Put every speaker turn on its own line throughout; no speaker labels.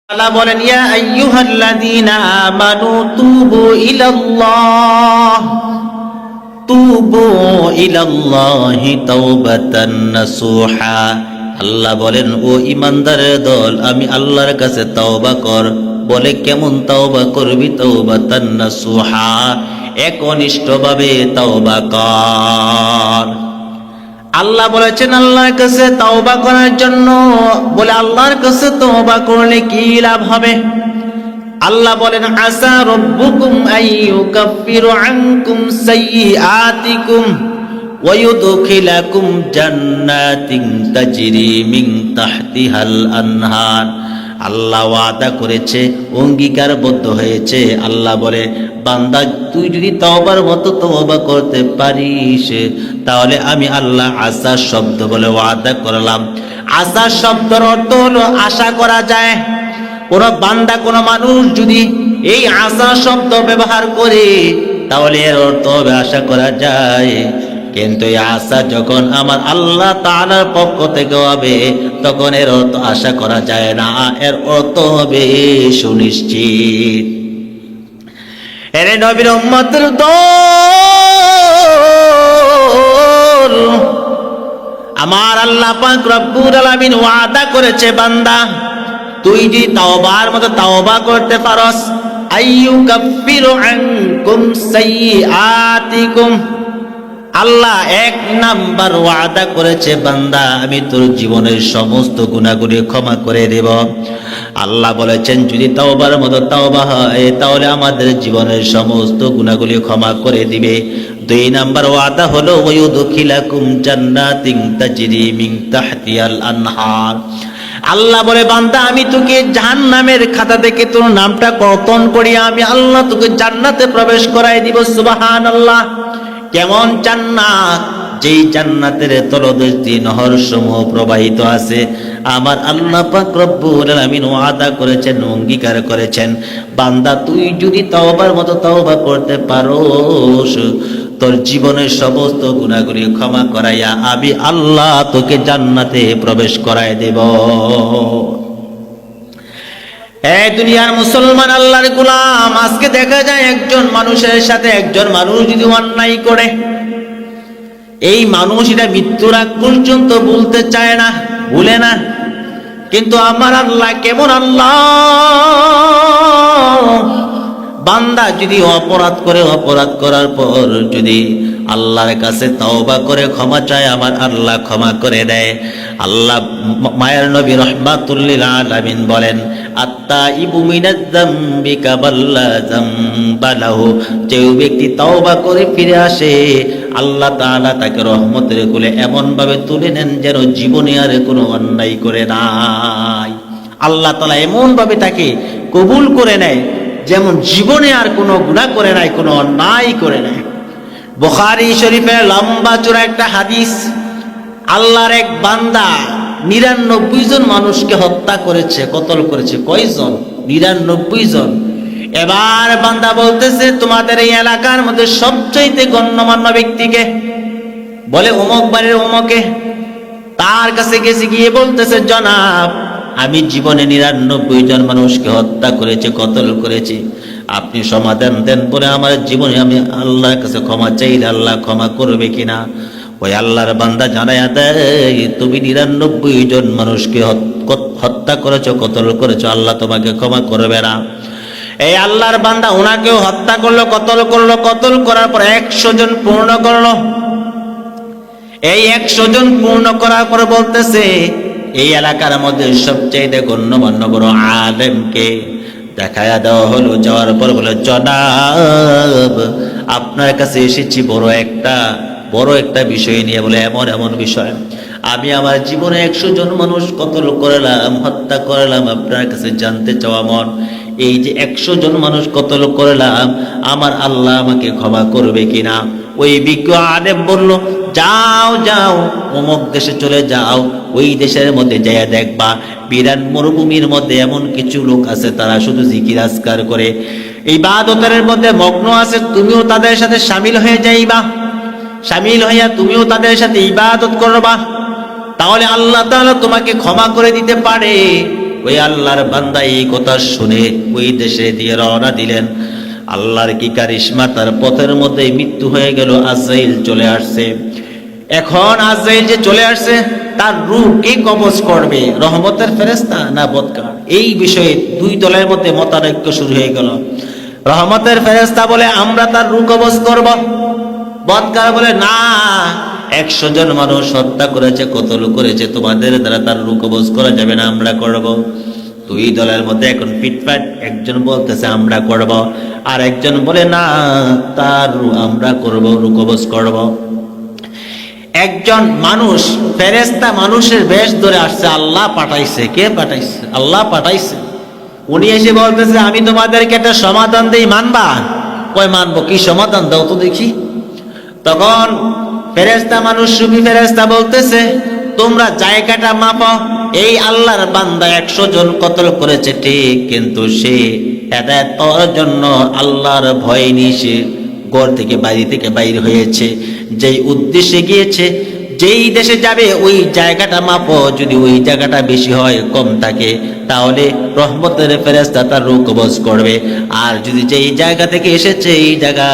আল্লাহ বলেন ইয়া আইয়ুহাল্লাযীনা আমানু তুবু ইলাল্লাহি তাওবাতান নাসুহা। আল্লাহ বলেন ও ঈমানদারের দল, আমি আল্লাহর কাছে তওবা কর। বলে কেমন তওবা করবি? তাওবাতান নাসুহা, একনিষ্ঠভাবে তওবা কর। আল্লাহ বলেছেন আল্লাহর কাছে তওবা করার জন্য। বলে আল্লাহর কাছে তওবা করলে কি লাভ হবে? আল্লাহ বলেন আসা রাব্বুকুম আইয়ুকাফিরু আনকুম সাইয়্যাতিকুম ওয়া ইউদখিলাকুম জান্নাতিন তাজরি মিন তাহতিহাল আনহার। আল্লাহ ওয়াদা করেছে, অঙ্গীকারবদ্ধ হয়েছে। আল্লাহ বলে বান্দা তুই যদি তওবার মতো তওবা করতে পারিস তাহলে আমি আল্লাহ আসা শব্দ বলে ওয়াদা করলাম। আসা শব্দের অর্থ হলো আশা করা যায়। কোন বান্দা কোন মানুষ যদি এই আশা শব্দ ব্যবহার করে তাহলে এর অর্থ হবে আশা করা যায়। কিন্তু এই আশা যখন আমার আল্লাহ তাআলার পক্ষ থেকে হবে তখন এর অর্থ আশা করা যায় না, এর অর্থ হবে সুনিশ্চিত। এর নবীর উম্মতের দল, আমার আল্লাহ পাক রব্বুল আলামিন ওয়াদা করেছে বান্দা তুই যদি তাওবার মতো তাওবা করতে পারস, আইয়ুকাফিরু আনকুম সাইয়্যাতিকুম, আল্লাহ এক নাম্বার ওয়াদা করেছে বান্দা আমি তোর জীবনের সমস্ত গুনাহগুলি ক্ষমা করে দেব। আল্লাহ বলেছেন যদি তাওবার মতো তাওবা হয় তাহলে আমাদের জীবনের সমস্ত গুনাহগুলি ক্ষমা করে দিবে। দুই নাম্বার ওয়াদা হলো ওয়ায়ুদখিলাকুম জান্নাতিন তাজরি মিন তাহতিহাল আনহার। আল্লাহ বলে বান্দা আমি তোকে জাহান্নামের খাতা থেকে তোর নামটা কর্তন করিয়া আমি আল্লাহ তোকে জান্নাতে প্রবেশ করাই দিব। সুবহানাল্লাহ। কেমন জান্নাত? যেই জান্নাতের তলদেশ দিয়ে নহর সমূহ প্রবাহিত আছে। আমার আল্লাহ পাক রব্বুল আলামিন ওয়াদা করেছেন, অঙ্গীকার করেছেন বান্দা তুই যদি তওবার মতো তওবা করতে পারোস তোর জীবনের সমস্ত গুনাহগুলি ক্ষমা করাইয়া আমি আল্লাহ তোকে জান্নাতে প্রবেশ করাই দেব। এই দুনিয়ার মুসলমান আল্লাহর গোলাম, আজকে দেখা যায় একজন মানুষের সাথে একজন মানুষ যদি অন্যায় করে এই মানুষ এটা মৃত্যুর আগ পর্যন্ত ভুলতে চায় না, ভুলে না। কিন্তু আমার আল্লাহ কেমন আল্লাহ, বান্দা যদি অপরাধ করে অপরাধ করার পর যদি আল্লাহর কাছে তওবা করে ক্ষমা চায় আমার আল্লাহ ক্ষমা করে দেয়। আল্লাহ মায়ের নবী রাহমাতুল লিল আলামিন বলেন আত্তাইবু মিনাজ যামবি কাবাল্লা যামবা লাহু, যে ব্যক্তি তওবা করে ফিরে আসে আল্লাহ তাআলা তাকে রহমতের কোলে এমন ভাবে তুলে নেন যেন জীবনে আর কোনো অন্যায় করে নাই। আল্লাহ তাআলা এমন ভাবে তাকে কবুল করে নেয় যেমন জীবনে আর কোনো গুনাহ করে নাই, কোনো অন্যায় করে নাই। বুখারী শরীফের লম্বা চূড়া একটা হাদিস, আল্লাহর এক বান্দা ৯৯ জন মানুষকে হত্যা করেছে, কতল করেছে। কয়জন? ৯৯ জন। এবার বান্দা বলতেছে তোমাদের এই এলাকার মধ্যে সবচাইতে গণ্যমান্য ব্যক্তিকে? বলে অমুক বাড়ির অমুকে। তার কাছে গেছে, গিয়ে বলতেছে জনাব আমি জীবনে ৯৯ জন মানুষকে হত্যা করেছি, কতল করেছি, আপনি সমাধান দেন। বলে আমার জীবনে আমি আল্লাহর কাছে ক্ষমা চাইলে আল্লাহ ক্ষমা করবে কিনা? ওই আল্লাহর বান্দা জানায়া দেয় তুমি ৯৯ জন মানুষকে হত্যা করেছো, কতল করেছো, আল্লাহ তোমাকে ক্ষমা করবে না। এই আল্লাহর বান্দা ওনাকেও হত্যা করলো, কতল করলো। কতল করার পর ১০০ জন পূর্ণ করলো। এই ১০০ জন পূর্ণ করার পর বলতেছে এই এলাকার মধ্যে সবচেয়ে গণ্যমান্য বড় আলেমকে দেখায়া দেওয়া হলো। যাওয়ার পর বলে জনাব আপনার কাছে এসেছি বড় একটা বিষয় নিয়ে। বলে এমন এমন বিষয়, আমি আমার জীবনে ১০০ জন মানুষ কতল করলাম, হত্যা করলাম, আপনার কাছে জানতে চাওয়া মন এই যে ১০০ জন মানুষ কতল করলাম আমার আল্লাহ আমাকে ক্ষমা করবে কিনা? ওই বিজ্ঞ আলেম বলল যাও যাও অমুক দেশে চলে যাও, ওই দেশের মধ্যে যাইয়া দেখবা বিরান মরুভূমির মধ্যে এমন কিছু লোক আছে তারা শুধু জিকির আজকার করে ইবাদতের মধ্যে মগ্ন আছে, তুমিও তাদের সাথে শামিল হয়ে যাইবা, শামিল হইয়া তুমিও তাদের সাথে ইবাদত করবা, তাহলে আল্লাহ তাআলা তোমাকে ক্ষমা করে দিতে পারে। ওই আল্লাহর বান্দা এই কথা শুনে ওই দেশে দিয়ে রওনা দিলেন। আল্লাহর কি কারিশমা, তার পথের মধ্যে মৃত্যু হয়ে গেল, আজরাইল চলে আসছে। এখন আজরাইল যে চলে আসছে, তার রূহ কে কবজ করবে, রহমতের ফেরেশতা না বদকার? এই বিষয়ে দুই দলের মধ্যে মতানৈক্য শুরু হয়ে গেল। রহমতের ফেরেশতা বলে আমরা তার রূহ কবজ করব, বদকার বলে না, 100 জন মানুষ হত্যা করেছে, কতল করেছে, তোমাদের দ্বারা তার রূহ কবজ করা যাবে না, আমরা করব। দুই দলের মধ্যে এখন ফিটফাট, একজন বলতেছে আমরা করব, আর একজন বলে না, তার রূহ আমরা করব, রূহ কবজ করব। একজন মানুষ, ফেরেশতা মানুষের বেশ ধরে আসছে, আল্লাহ পাঠাইছে। কে পাঠাইছে? আল্লাহ পাঠাইছে। উনি এসে বলতেছে আমি তোমাদেরকে একটা সমাধান দেই, মানবা? কই মানবো। কি সমাধান দাও তো দেখি। তখন ফেরেশতা মানুষ রূপী ফেরেশতা বলতেছে তোমরা জায়গাটা মাপো। এই আল্লাহর বান্দা 100 জন কতল করেছে ঠিক, কিন্তু সে হেদায়েত পাওয়ার জন্য আল্লাহর ভয় নিয়ে সে ঘর থেকে বাড়ি থেকে বাইরে হয়েছে, যেই উদ্দেশ্যে গিয়েছে, যেই দেশে যাবে ওই জায়গাটা মাপো। যদি ওই জায়গাটা বেশি হয়, কম থাকে, তাহলে রহমতের ফেরেশতা তার রূহ কবজ করবে। আর যদি যেই জায়গা থেকে এসেছে এই জায়গা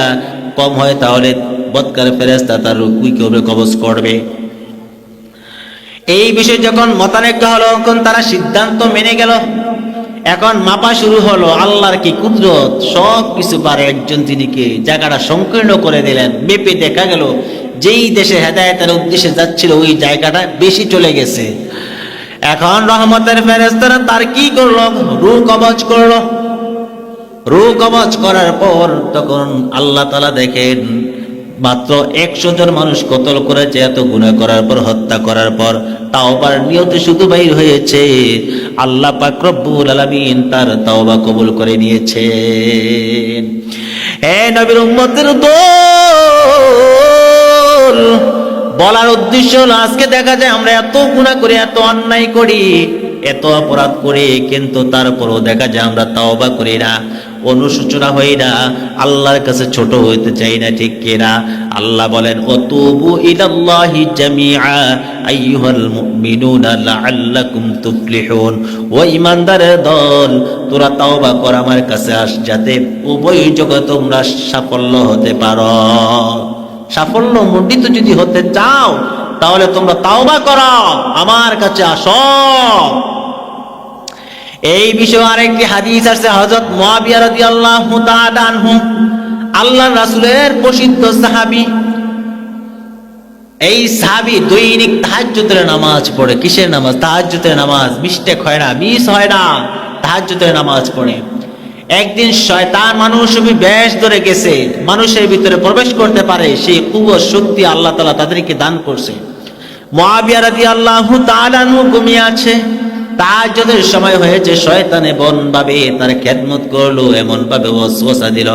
কম হয়, তাহলে বদকার ফেরেশতা তার রূহ কবজ করবে। এই বিষয়ে যখন মতানৈক্য হলো, তখন তারা সিদ্ধান্ত মেনে গেল। এখন মাপা শুরু হলো। আল্লাহর কি কুদরত, সব কিছু পারে একজন, তিনি কে জায়গাটা সংকীর্ণ করে দিলেন। মেপে দেখা গেল যেই দেশে হেদায়েতের উদ্দেশ্যে যাচ্ছিল ওই জায়গাটা বেশি চলে গেছে। এখন রহমতের ফেরেশতারা তার কি করলো? রূহ কবজ করলো। রূহ কবজ করার পর তখন আল্লাহ তাআলা দেখেন মাত্র 100 জন মানুষ কতল করেছে, এত গুনাহ করার পর, হত্যা করার পর তাওবার নিয়তে শুধু বাইর হয়েছে। আল্লাহ পাক রব্বুল আলামিন তার তাওবা কবুল করে নিয়েছেন। হে নবীর উম্মতের দল, বলার উদ্দেশ্য হলো আজকে দেখা যায় আমরা এত গুনাহ করি, এত অন্যায় করি, এত অপরাধ করি, কিন্তু তারপরও দেখা যায় আমরা তাওবা করি না, অনুশোচনা হই না, আল্লাহর কাছে ছোট হইতে চাই না, ঠিক কিনা? আল্লাহ বলেন ওয়াতুবু ইলাল্লাহি জামিআ আইয়ুহাল মুমিনুনা লাআল্লাকুম তুফলিহুন। ও ঈমানদারের দল, তোরা তাওবা কর, আমার কাছে আস, যাতে উভয় জগতে তোমরা সাফল্য হতে পারো। সাফল্য মণ্ডিত যদি হতে চাও, তাহলে তোমরা তাওবা করো, আমার কাছে আসো। এই বিষয়ে আরেকটি হাদিস আছে, হযরত মুআবিয়া রাদিয়াল্লাহু তাআলা আনহু, আল্লাহর রাসূলের প্রসিদ্ধ সাহাবী। এই সাহাবী দৈনিক তাহাজ্জুদের নামাজ পড়ে। কিসের নামাজ? তাহাজ্জুদের নামাজ। মিস্টেক হয় না, মিস হয় না, তাহাজ্জুদের নামাজ পড়ে। একদিন শয়তান মানুষরূপী বেশ ধরে গেছে, মানুষের ভিতরে প্রবেশ করতে পারে, সেই কুওয়াত শক্তি আল্লাহ তাআলা তাদেরকে দান করছে। মুআবিয়া রাদিয়াল্লাহু তাআলা আনহু ঘুমিয়ে আছে, তাহাজ্জুদের সময় হয়েছে, শয়তান এমন ভাবে তার খেদমত করলো, এমন ভাবে ওয়াসওয়াসা দিল,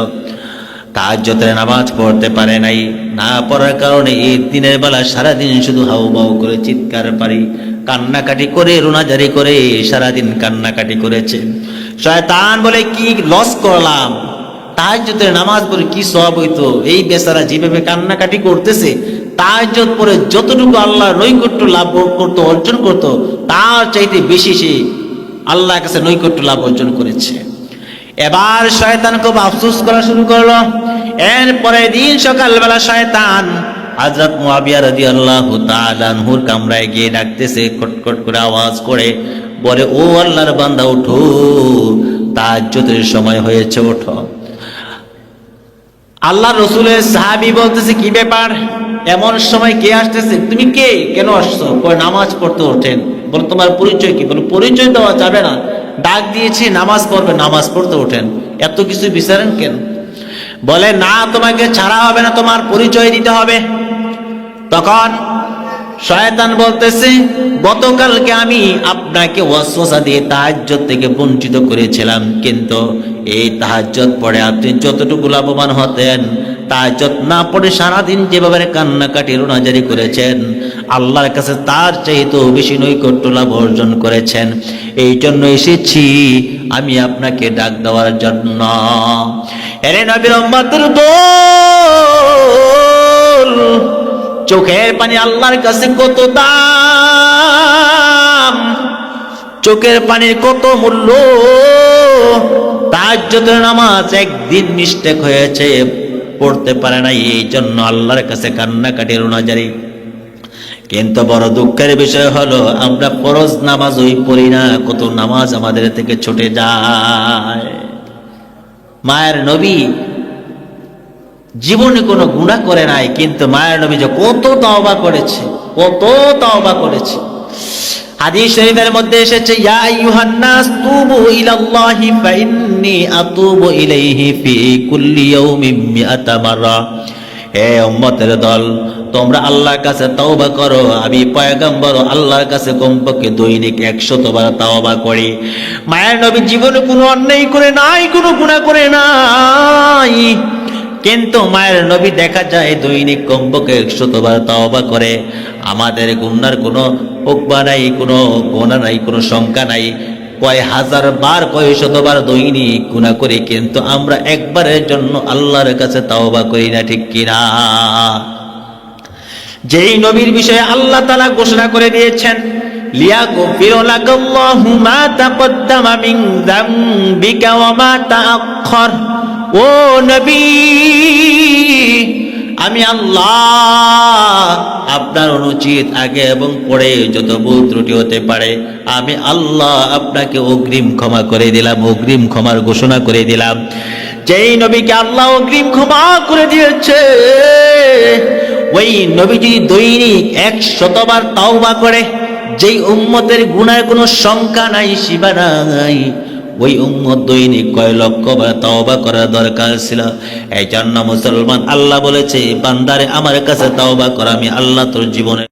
তাহাজ্জুদের নামাজ পড়তে পারে নাই। না পড়ার কারণে এই দিনের বেলা সারাদিন শুধু হাউমাউ করে চিৎকার পারি, কান্নাকাটি করে, রোনাজারি করে সারাদিন কান্নাকাটি করেছে। শয়তান বলে কি লস করলাম, তাহাজ্জুদের নামাজ পড়ে কি সওয়াব হইতো? এই বেচারা যেভাবে কান্নাকাটি করতেছে, তাহাজ্জুদ পড়ে যতটুকু আল্লাহর নৈকট্য লাভ করতো, অর্জন করতো, তার চাইতে বেশি সে আল্লাহর কাছে নৈকট্য লাভ অর্জন করেছে। এবার শয়তান খুব আফসোস করা শুরু করলো। এরপরে দিন সকালবেলা শয়তান হযরত মুআবিয়া রাদিয়াল্লাহু তাআলা আনহুর কামরায় গিয়ে ডাকতেছে, খটখট করে আওয়াজ করে বলে, ও আল্লাহর বান্দা ওঠো, তাহাজ্জুদের সময় হয়েছে, ওঠো। আল্লাহ রসুলের সাহাবী বলতেছে কি ব্যাপার, এমন সময় কে আসতেছে? তুমি কে, কেন আসছো? কয় নামাজ পড়তে ওঠেন। বলে তোমার পরিচয় কি? বলে পরিচয় দেওয়া যাবে না, ডাক দিয়েছি নামাজ পড়বে, নামাজ পড়তে ওঠেন, এত কিছু বিচারেন কেন? বলে না, তোমাকে ছাড়া হবে না, তোমার পরিচয় দিতে হবে। তখন শয়তান বলতেছে, গতকালকে আমি আপনাকে ওয়াসওয়াসা দিয়ে তাহাজ্জুদ থেকে বঞ্চিত করেছিলাম, কিন্তু এই তাহাজ্জুদ পড়ে আপনি যতটুকু লাভবান হতেন, তাহাজ্জুদ না পড়ে সারাদিন যেভাবে কান্নাকাটি রোনাজারি করেছেন, আল্লাহর কাছে তার চাইতেও বেশি নৈকট্য লাভ অর্জন করেছেন। এই জন্য এসেছি আমি আপনাকে ডাক দেওয়ার জন্য। এরে নবীর উম্মতের দল, চোখের পানি আল্লাহর কাছে কত দাম, চোখের পানির কত মূল্য। তাহাজ্জুদের নামাজ একদিন মিস্টেক হয়েছে, পড়তে পারে না, এই জন্য আল্লাহর কাছে কান্নাকাটি রোনাজারি। কিন্তু বড় দুঃখের বিষয় হলো আমরা ফরজ নামাজই পড়ি না, কত নামাজ আমাদের থেকে ছুটে যায়। মায়ের নবী জীবনে কোনো গুনাহ করে নাই, কিন্তু মায়ের নবী যে কত তওবা করেছে, কত তওবা করেছে। হাদিস শরীফের মধ্যে এসেছে, ইয়া আইয়ুহান নাস তুবু ইলাল্লাহি ফাইন্নী আতুবু ইলাইহি ফি কুল্লি ইয়াউমিন মিআতা মাররা। হে উম্মতের দল, তোমরা আল্লাহর কাছে তওবা করো, আমি পয়গম্বর আল্লাহর কাছে কমপক্ষে দৈনিক 100 বার তওবা করি। মায়ের নবী জীবনে কোনো অন্যায় করে নাই, কোনো গুনাহ করে নাই, কিন্তু মায়ের নবী দেখা যায় দৈনিক কমপক্ষে 100 বার তওবা করে। আমাদের গুনার কোনো উকবা নাই, কোনো গোনা নাই, কোনো সংখ্যা নাই, কয় হাজার বার কয় শতবার দৈনিক গুনাহ করি, কিন্তু আমরা একবারের জন্য আল্লাহর কাছে তওবা করি না, ঠিক কিনা? যেই নবীর বিষয়ে আল্লাহ তাআলা ঘোষণা করে দিয়েছেন, লিয়াগফিরা লাকাল্লাহু মা তাকদ্দামা মিন যামবিকা ওয়া মা তাআখার। ও নবী, আমি আল্লাহ আপনার অনুচিত আগে এবং পরে যত ভুল ত্রুটি হতে পারে, আমি আল্লাহ আপনাকে অগ্রিম ক্ষমা করে দিলাম, অগ্রিম ক্ষমার ঘোষণা করে দিলাম। যেই নবীকে আল্লাহ অগ্রিম ক্ষমা করে দিয়েছে, ওই নবী যদি দৈনিক 100 বার তাওবা করে, যেই উম্মতের গুনার কোনো সংখ্যা নাই, সীমা নাই, ওই উম্মত দৈনিক কয় লক্ষ বার তাওবা করার দরকার ছিল। এই জন্য মুসলমান আল্লাহ বলেছে, বান্দারে আমার কাছে তাওবা কর, আমি আল্লাহ তোর জীবনে